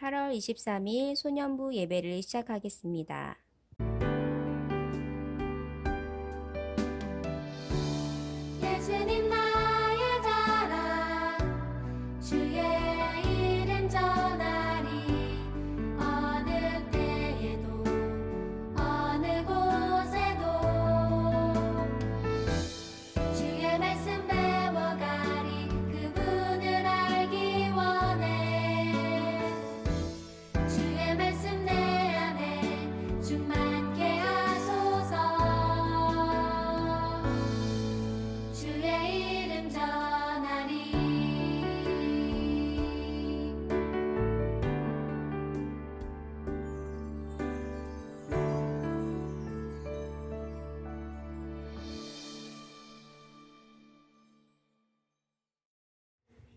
8월 23일 소년부 예배를 시작하겠습니다. 예수님 나의 자랑 주의 이름 전하리 어느 때에도 어느 곳에도 주의 말씀 배워가리 그분을 알기 원해 주의 말씀 내 안에 충만케 하소서 주의 이름 전하리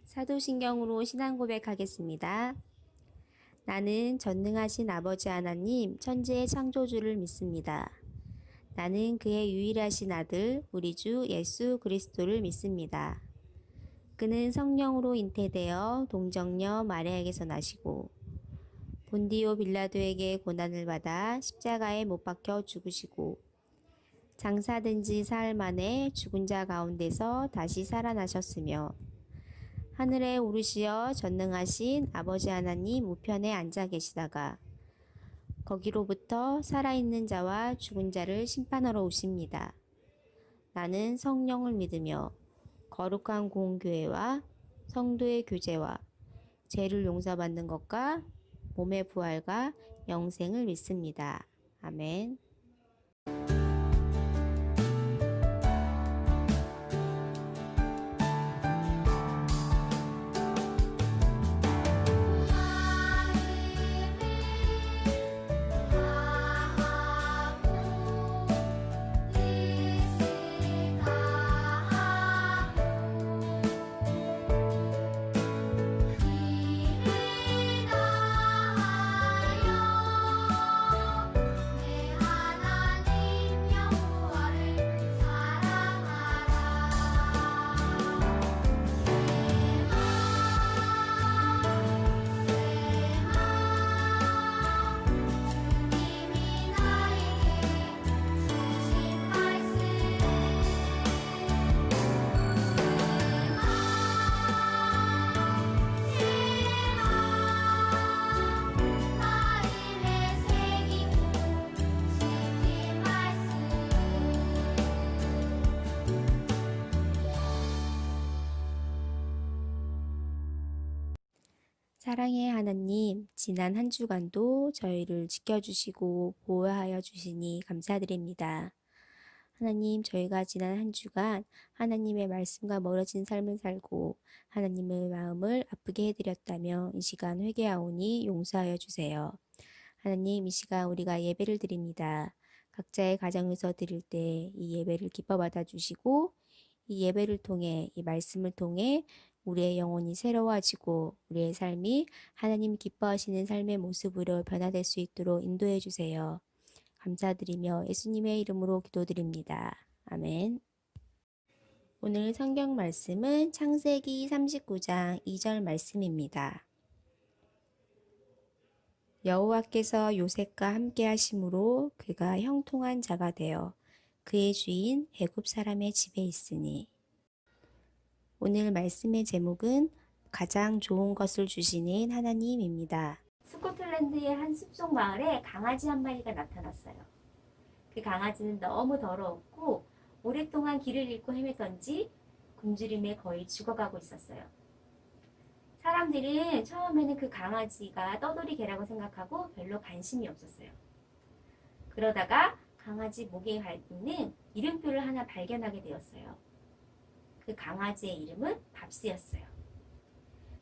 사도신경으로 신앙 고백하겠습니다. 나는 전능하신 아버지 하나님 천지의 창조주를 믿습니다. 나는 그의 유일하신 아들 우리 주 예수 그리스도를 믿습니다. 그는 성령으로 잉태되어 동정녀 마리아에게서 나시고 본디오 빌라도에게 고난을 받아 십자가에 못 박혀 죽으시고 장사된 지 사흘 만에 죽은 자 가운데서 다시 살아나셨으며 하늘에 오르시어 전능하신 아버지 하나님 우편에 앉아 계시다가 거기로부터 살아있는 자와 죽은 자를 심판하러 오십니다. 나는 성령을 믿으며 거룩한 공교회와 성도의 교제와 죄를 용서받는 것과 몸의 부활과 영생을 믿습니다. 아멘. 사랑의 하나님, 지난 한 주간도 저희를 지켜주시고 보호하여 주시니 감사드립니다. 하나님, 저희가 지난 한 주간 하나님의 말씀과 멀어진 삶을 살고 하나님의 마음을 아프게 해드렸다며 이 시간 회개하오니 용서하여 주세요. 하나님, 이 시간 우리가 예배를 드립니다. 각자의 가정에서 드릴 때 이 예배를 기뻐 받아주시고 이 예배를 통해 이 말씀을 통해 우리의 영혼이 새로워지고 우리의 삶이 하나님 기뻐하시는 삶의 모습으로 변화될 수 있도록 인도해 주세요. 감사드리며 예수님의 이름으로 기도드립니다. 아멘. 오늘 성경 말씀은 창세기 39장 2절 말씀입니다. 여호와께서 요셉과 함께 하심으로 그가 형통한 자가 되어 그의 주인 애굽 사람의 집에 있으니. 오늘 말씀의 제목은 가장 좋은 것을 주시는 하나님입니다. 스코틀랜드의 한 숲속 마을에 강아지 한 마리가 나타났어요. 그 강아지는 너무 더러웠고 오랫동안 길을 잃고 헤매던지 굶주림에 거의 죽어가고 있었어요. 사람들은 처음에는 그 강아지가 떠돌이 개라고 생각하고 별로 관심이 없었어요. 그러다가 강아지 목에 있는 이름표를 하나 발견하게 되었어요. 그 강아지의 이름은 밥스였어요.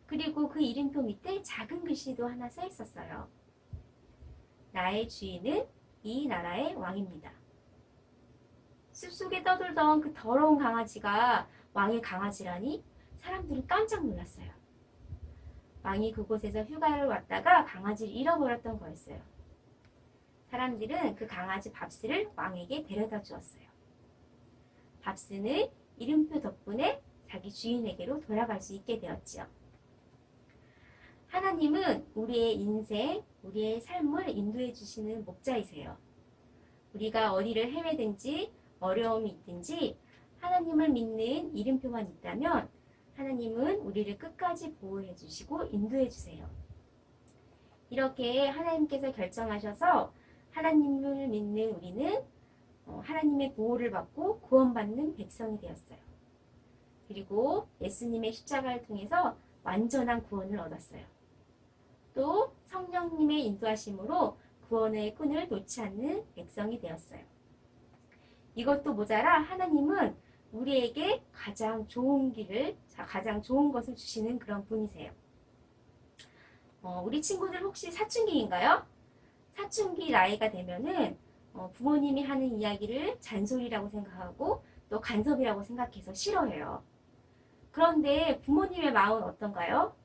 그리고 그 이름표 밑에 작은 글씨도 하나 써 있었어요. 나의 주인은 이 나라의 왕입니다. 숲속에 떠돌던 그 더러운 강아지가 왕의 강아지라니 사람들은 깜짝 놀랐어요. 왕이 그곳에서 휴가를 왔다가 강아지를 잃어버렸던 거였어요. 사람들은 그 강아지 밥스를 왕에게 데려다 주었어요. 밥스는 이름표 덕분에 자기 주인에게로 돌아갈 수 있게 되었지요. 하나님은 우리의 인생, 우리의 삶을 인도해 주시는 목자이세요. 우리가 어디를 헤매든지 어려움이 있든지 하나님을 믿는 이름표만 있다면 하나님은 우리를 끝까지 보호해 주시고 인도해 주세요. 이렇게 하나님께서 결정하셔서 하나님을 믿는 우리는 하나님의 보호를 받고 구원받는 백성이 되었어요. 그리고 예수님의 십자가를 통해서 완전한 구원을 얻었어요. 또 성령님의 인도하심으로 구원의 끈을 놓지 않는 백성이 되었어요. 이것도 모자라 하나님은 우리에게 가장 좋은 길을, 가장 좋은 것을 주시는 그런 분이세요. 우리 친구들 혹시 사춘기인가요? 사춘기 나이가 되면은 부모님이 하는 이야기를 잔소리라고 생각하고 또 간섭이라고 생각해서 싫어해요. 그런데 부모님의 마음은 어떤가요?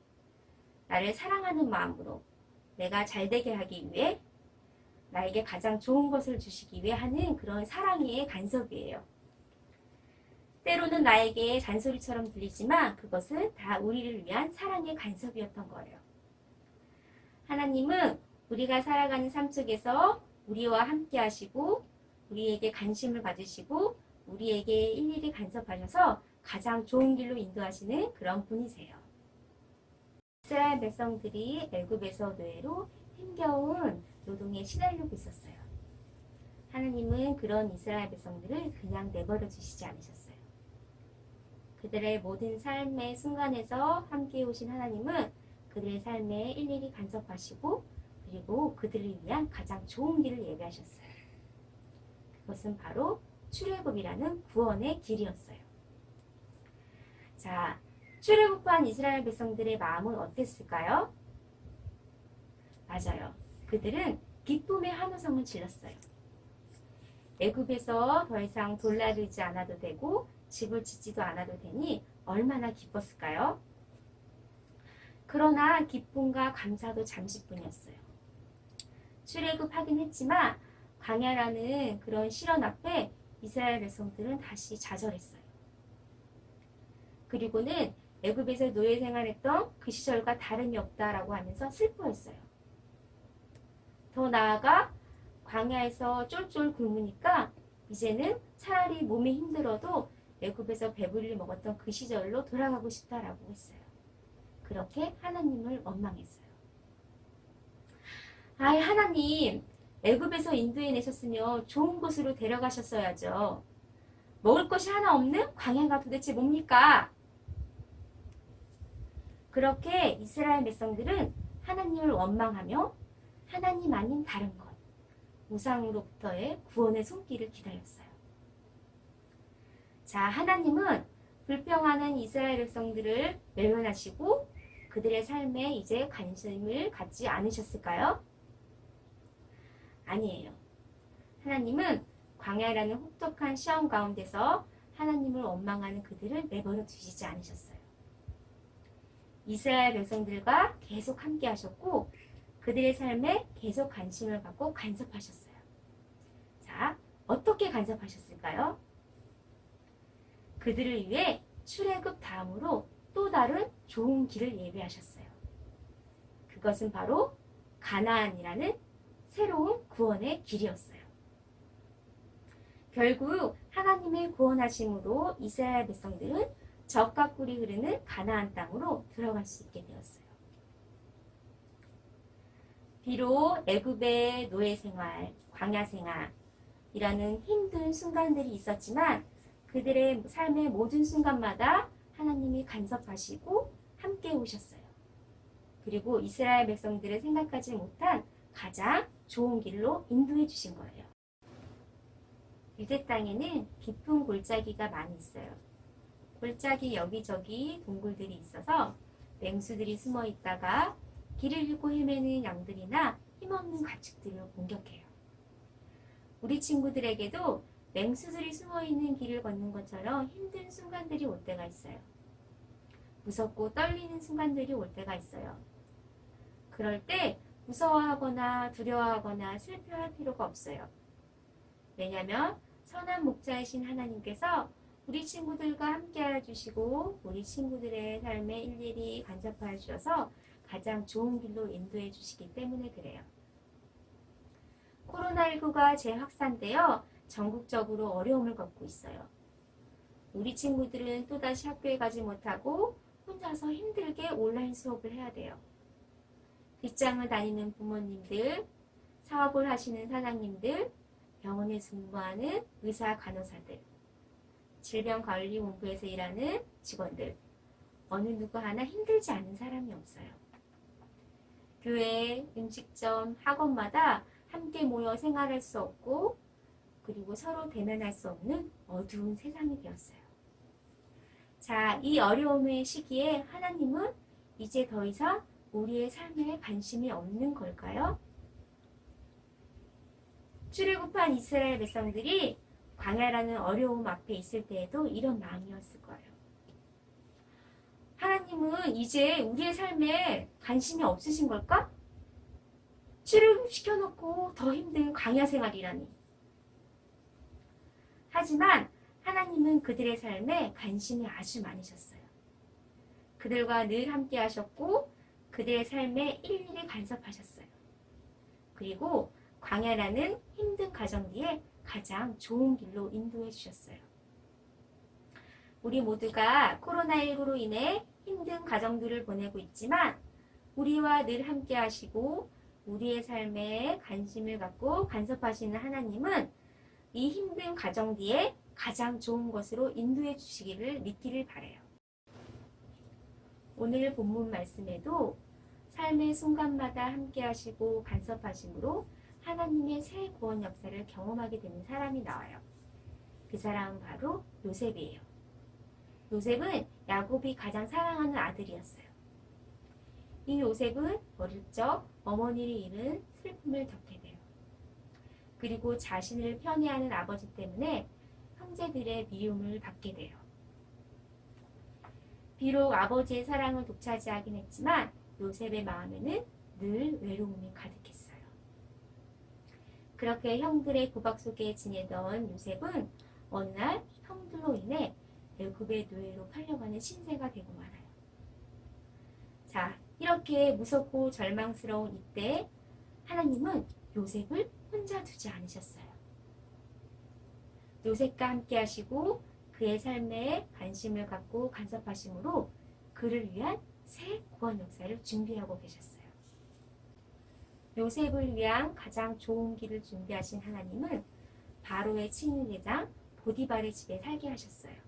나를 사랑하는 마음으로 내가 잘되게 하기 위해 나에게 가장 좋은 것을 주시기 위해 하는 그런 사랑의 간섭이에요. 때로는 나에게 잔소리처럼 들리지만 그것은 다 우리를 위한 사랑의 간섭이었던 거예요. 하나님은 우리가 살아가는 삶 속에서 우리와 함께 하시고 우리에게 관심을 가지시고 우리에게 일일이 간섭하셔서 가장 좋은 길로 인도하시는 그런 분이세요. 이스라엘 백성들이 애굽에서 노예로 힘겨운 노동에 시달리고 있었어요. 하나님은 그런 이스라엘 백성들을 그냥 내버려 두시지 않으셨어요. 그들의 모든 삶의 순간에서 함께 오신 하나님은 그들의 삶에 일일이 간섭하시고 그리고 그들을 위한 가장 좋은 길을 예배하셨어요. 그것은 바로 출애굽이라는 구원의 길이었어요. 자, 출애굽한 이스라엘 백성들의 마음은 어땠을까요? 맞아요. 그들은 기쁨의 한우성을 질렀어요. 애굽에서 더 이상 돌나르지 않아도 되고 집을 짓지도 않아도 되니 얼마나 기뻤을까요? 그러나 기쁨과 감사도 잠시뿐이었어요. 출애굽하긴 했지만 광야라는 그런 시련 앞에 이스라엘 백성들은 다시 좌절했어요. 그리고는 애굽에서 노예 생활했던 그 시절과 다름이 없다라고 하면서 슬퍼했어요. 더 나아가 광야에서 쫄쫄 굶으니까 이제는 차라리 몸이 힘들어도 애굽에서 배부리를 먹었던 그 시절로 돌아가고 싶다라고 했어요. 그렇게 하나님을 원망했어요. 아이 하나님, 애굽에서 인도해 내셨으면 좋은 곳으로 데려가셨어야죠. 먹을 것이 하나 없는 광야가 도대체 뭡니까? 그렇게 이스라엘 백성들은 하나님을 원망하며 하나님 아닌 다른 것, 우상으로부터의 구원의 손길을 기다렸어요. 자, 하나님은 불평하는 이스라엘 백성들을 외면하시고 그들의 삶에 이제 관심을 갖지 않으셨을까요? 아니에요. 하나님은 광야라는 혹독한 시험 가운데서 하나님을 원망하는 그들을 내버려 두시지 않으셨어요. 이스라엘 백성들과 계속 함께 하셨고 그들의 삶에 계속 관심을 갖고 간섭하셨어요. 자, 어떻게 간섭하셨을까요? 그들을 위해 출애굽 다음으로 또 다른 좋은 길을 예비하셨어요. 그것은 바로 가나안이라는 새로운 구원의 길이었어요. 결국 하나님의 구원하심으로 이스라엘 백성들은 젖과 꿀이 흐르는 가나안 땅으로 들어갈 수 있게 되었어요. 비록 애굽의 노예 생활, 광야 생활이라는 힘든 순간들이 있었지만 그들의 삶의 모든 순간마다 하나님이 간섭하시고 함께 오셨어요. 그리고 이스라엘 백성들을 생각하지 못한 가장 좋은 길로 인도해 주신 거예요. 유대 땅에는 깊은 골짜기가 많이 있어요. 골짜기 여기저기 동굴들이 있어서 맹수들이 숨어 있다가 길을 잃고 헤매는 양들이나 힘없는 가축들을 공격해요. 우리 친구들에게도 맹수들이 숨어있는 길을 걷는 것처럼 힘든 순간들이 올 때가 있어요. 무섭고 떨리는 순간들이 올 때가 있어요. 그럴 때 무서워하거나 두려워하거나 슬퍼할 필요가 없어요. 왜냐하면 선한 목자이신 하나님께서 우리 친구들과 함께 하여 주시고 우리 친구들의 삶에 일일이 간섭하여 주셔서 가장 좋은 길로 인도해 주시기 때문에 그래요. 코로나19가 재확산되어 전국적으로 어려움을 겪고 있어요. 우리 친구들은 또다시 학교에 가지 못하고 혼자서 힘들게 온라인 수업을 해야 돼요. 직장을 다니는 부모님들, 사업을 하시는 사장님들, 병원에 근무하는 의사, 간호사들, 질병관리본부에서 일하는 직원들, 어느 누구 하나 힘들지 않은 사람이 없어요. 교회, 음식점, 학원마다 함께 모여 생활할 수 없고 그리고 서로 대면할 수 없는 어두운 세상이 되었어요. 자, 이 어려움의 시기에 하나님은 이제 더 이상 우리의 삶에 관심이 없는 걸까요? 출애굽한 이스라엘 백성들이 광야라는 어려움 앞에 있을 때에도 이런 마음이었을 거예요. 하나님은 이제 우리의 삶에 관심이 없으신 걸까? 출애굽시켜놓고 더 힘든 광야 생활이라니. 하지만 하나님은 그들의 삶에 관심이 아주 많으셨어요. 그들과 늘 함께 하셨고 그들의 삶에 일일이 간섭하셨어요. 그리고 광야라는 힘든 과정 뒤에 가장 좋은 길로 인도해 주셨어요. 우리 모두가 코로나19로 인해 힘든 과정들을 보내고 있지만 우리와 늘 함께 하시고 우리의 삶에 관심을 갖고 간섭하시는 하나님은 이 힘든 과정 뒤에 가장 좋은 것으로 인도해 주시기를 믿기를 바라요. 오늘 본문 말씀에도 삶의 순간마다 함께 하시고 간섭하심으로 하나님의 새 구원 역사를 경험하게 되는 사람이 나와요. 그 사람은 바로 요셉이에요. 요셉은 야곱이 가장 사랑하는 아들이었어요. 이 요셉은 어릴 적 어머니를 잃은 슬픔을 겪게 돼요. 그리고 자신을 편애하는 아버지 때문에 형제들의 미움을 받게 돼요. 비록 아버지의 사랑을 독차지하긴 했지만 요셉의 마음에는 늘 외로움이 가득했어요. 그렇게 형들의 구박 속에 지내던 요셉은 어느 날 형들로 인해 애굽의 노예로 팔려가는 신세가 되고 말아요. 자, 이렇게 무섭고 절망스러운 이때 하나님은 요셉을 혼자 두지 않으셨어요. 요셉과 함께 하시고 그의 삶에 관심을 갖고 간섭하심으로 그를 위한 새 구원 역사를 준비하고 계셨어요. 요셉을 위한 가장 좋은 길을 준비하신 하나님은 바로의 친위대장 보디발의 집에 살게 하셨어요.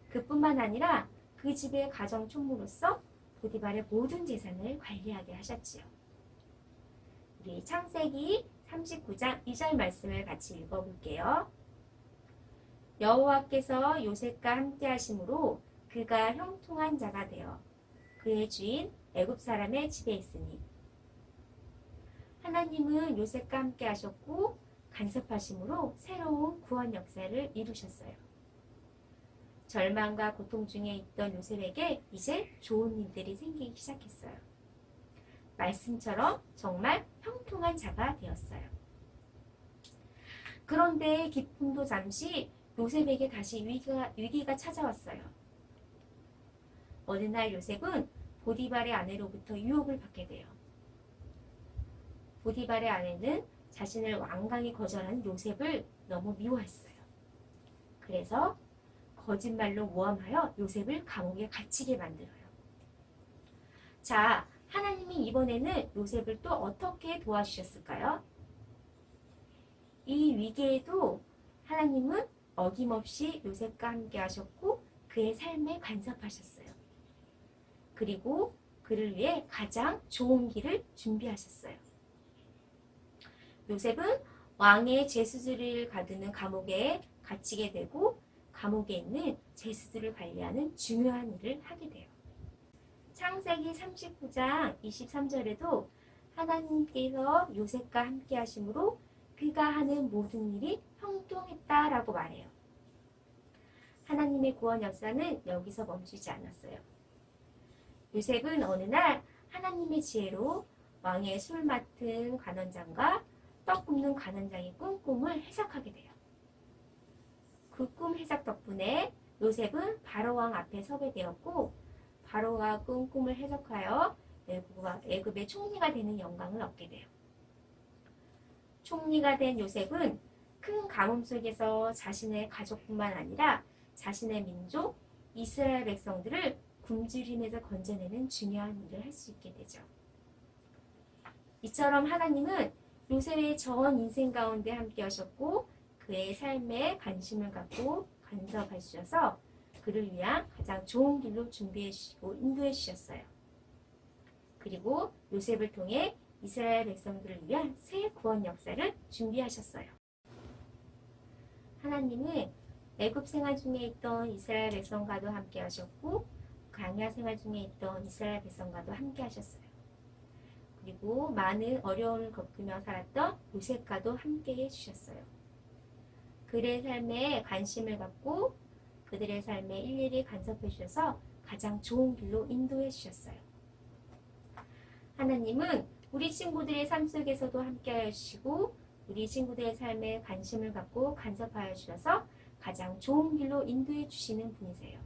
그뿐만 아니라 그 집의 가정 총무로서 보디발의 모든 재산을 관리하게 하셨지요. 우리 창세기 39장 2절 말씀을 같이 읽어볼게요. 여호와께서 요셉과 함께 하심으로 그가 형통한 자가 되어 그의 주인 애굽 사람의 집에 있으니. 하나님은 요셉과 함께 하셨고 간섭하심으로 새로운 구원 역사를 이루셨어요. 절망과 고통 중에 있던 요셉에게 이제 좋은 일들이 생기기 시작했어요. 말씀처럼 정말 형통한 자가 되었어요. 그런데 기쁨도 잠시 요셉에게 다시 위기가 찾아왔어요. 어느 날 요셉은 보디발의 아내로부터 유혹을 받게 돼요. 보디발의 아내는 자신을 완강히 거절한 요셉을 너무 미워했어요. 그래서 거짓말로 모함하여 요셉을 감옥에 갇히게 만들어요. 자, 하나님이 이번에는 요셉을 또 어떻게 도와주셨을까요? 이 위기에도 하나님은 어김없이 요셉과 함께 하셨고 그의 삶에 간섭하셨어요. 그리고 그를 위해 가장 좋은 길을 준비하셨어요. 요셉은 왕의 죄수들을 가두는 감옥에 갇히게 되고 감옥에 있는 죄수들을 관리하는 중요한 일을 하게 돼요. 창세기 39장 23절에도 하나님께서 요셉과 함께 하심으로 그가 하는 모든 일이 형통했다라고 말해요. 하나님의 구원 역사는 여기서 멈추지 않았어요. 요셉은 어느 날 하나님의 지혜로 왕의 술 맡은 관원장과 떡 굽는 관원장의 꿈을 해석하게 돼요. 그 꿈 해석 덕분에 요셉은 바로왕 앞에 서게 되었고 바로가 꾼 꿈을 해석하여 애굽의 총리가 되는 영광을 얻게 돼요. 총리가 된 요셉은 큰 가뭄 속에서 자신의 가족뿐만 아니라 자신의 민족 이스라엘 백성들을 굶주림에서 건져내는 중요한 일을 할 수 있게 되죠. 이처럼 하나님은 요셉의 전 인생 가운데 함께 하셨고 그의 삶에 관심을 갖고 간섭하셔서 그를 위한 가장 좋은 길로 준비해 주시고 인도해 주셨어요. 그리고 요셉을 통해 이스라엘 백성들을 위한 새 구원 역사를 준비하셨어요. 하나님은 애굽 생활 중에 있던 이스라엘 백성과도 함께 하셨고 광야 생활 중에 있던 이스라엘 백성과도 함께 하셨어요. 그리고 많은 어려움을 겪으며 살았던 요셉과도 함께 해주셨어요. 그들의 삶에 관심을 갖고 그들의 삶에 일일이 간섭해 주셔서 가장 좋은 길로 인도해 주셨어요. 하나님은 우리 친구들의 삶 속에서도 함께하여 주시고 우리 친구들의 삶에 관심을 갖고 간섭하여 주셔서 가장 좋은 길로 인도해 주시는 분이세요.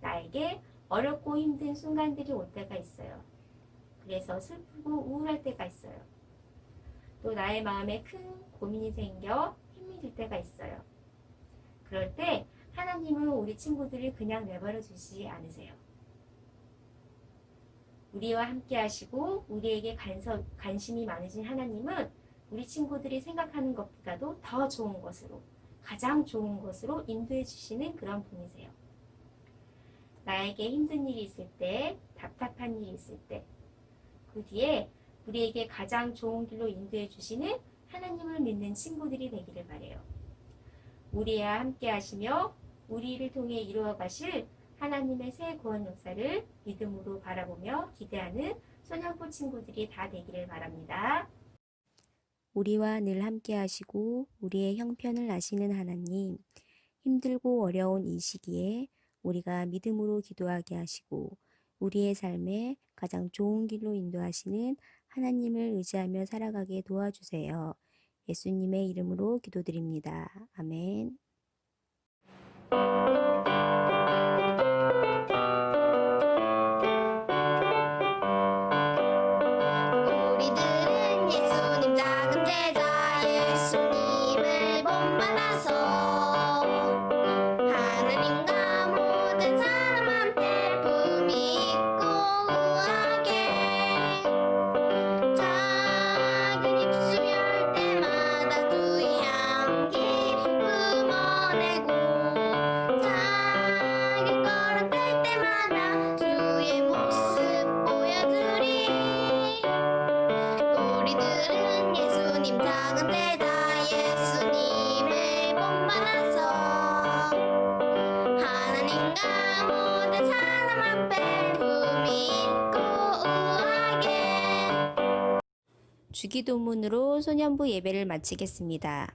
나에게 어렵고 힘든 순간들이 올 때가 있어요. 그래서 슬프고 우울할 때가 있어요. 또 나의 마음에 큰 고민이 생겨 힘이 들 때가 있어요. 그럴 때 하나님은 우리 친구들을 그냥 내버려 두시지 않으세요. 우리와 함께 하시고 우리에게 관심이 많으신 하나님은 우리 친구들이 생각하는 것보다도 더 좋은 것으로, 가장 좋은 것으로 인도해 주시는 그런 분이세요. 나에게 힘든 일이 있을 때, 답답한 일이 있을 때, 그 뒤에 우리에게 가장 좋은 길로 인도해 주시는 하나님을 믿는 친구들이 되기를 바라요. 우리와 함께 하시며 우리를 통해 이루어 가실 하나님의 새 구원 역사를 믿음으로 바라보며 기대하는 소년부 친구들이 다 되기를 바랍니다. 우리와 늘 함께 하시고 우리의 형편을 아시는 하나님, 힘들고 어려운 이 시기에 우리가 믿음으로 기도하게 하시고 우리의 삶에 가장 좋은 길로 인도하시는 하나님을 의지하며 살아가게 도와주세요. 예수님의 이름으로 기도드립니다. 아멘. 우리들은 예수님 작은 제자 예수님을 본받아서 하나님과 모든 사람한테 품이 있고 우아하게 작은 입술할 때마다 주의 향기 품어내고 작은 걸음될 때마다 주의 모습 보여주리. 우리들은 예수님 작은 제자 예수님을 본받아서 하나님과 모든 사람 앞에 품이 있고 우아하게. 주기도문으로 소년부 예배를 마치겠습니다.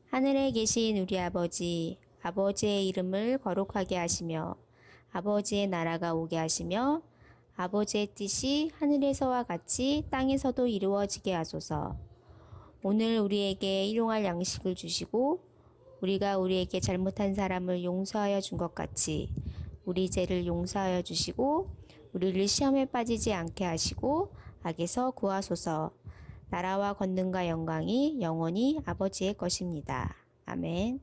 하늘에 계신 우리 아버지, 아버지의 이름을 거룩하게 하시며 아버지의 나라가 오게 하시며 아버지의 뜻이 하늘에서와 같이 땅에서도 이루어지게 하소서. 오늘 우리에게 일용할 양식을 주시고 우리가 우리에게 잘못한 사람을 용서하여 준 것 같이 우리 죄를 용서하여 주시고 우리를 시험에 빠지지 않게 하시고 악에서 구하소서. 나라와 권능과 영광이 영원히 아버지의 것입니다. 아멘.